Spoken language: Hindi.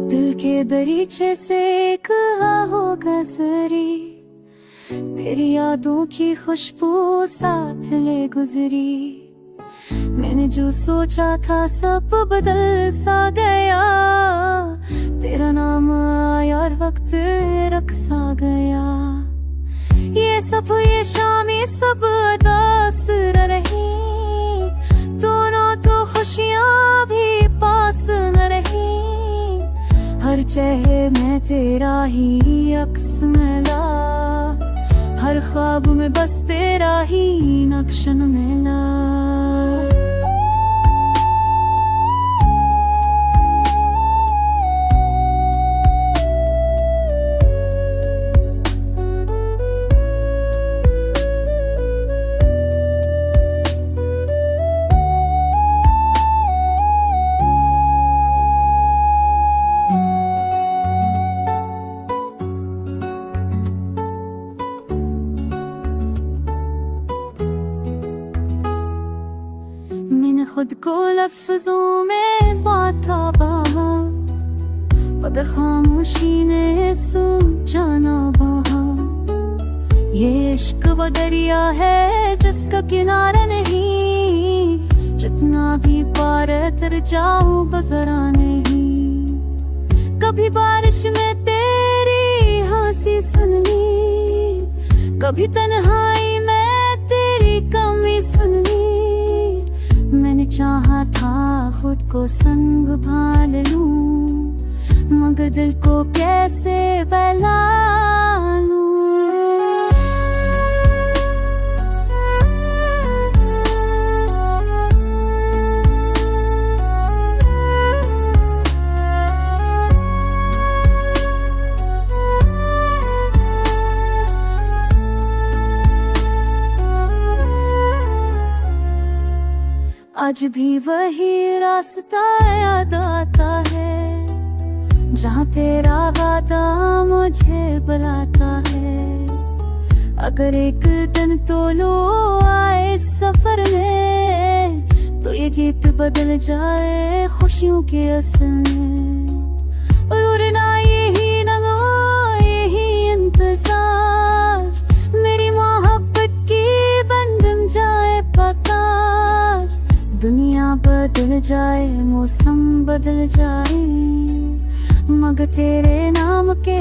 दिल के दरीचे से कहा होगा सरी, तेरी यादों की खुशबू साथ ले गुजरी। मैंने जो सोचा था सब बदल सा गया, तेरा नाम आया और वक्त रख सा गया। ये सब ये शामें सब अदास न रही, दोनों तो खुशियाँ भी पास न रही। हर चेहरे में तेरा ही अक्स मिला, हर ख्वाब में बस तेरा ही नक्श मिला। मैंने खुद को लफ्जों में बांधा बहा, मगर खामोशी ने सोचा ना बहा। ये इश्क वो दरिया है जिसका किनारा नहीं, जितना भी पार तर जाऊं गुजरा नहीं। कभी बारिश में तेरी हंसी सुन ली, कभी तन्हाई में तेरी कमी सुन ली। मैंने चाहा था खुद को संग भाल लूं, मगर दिल को कैसे बहला लूं। आज भी वही रास्ता याद आता है, जहाँ तेरा वादा मुझे बुलाता है। अगर एक दिन तो लो आए सफर में, तो ये गीत बदल जाए खुशियों के असर में। और उड़ना यही नगमा यही इंतजार, मेरी मोहब्बत की बंधन जाए पक्का। दुनिया बदल जाए मौसम बदल जाए, मगर तेरे नाम के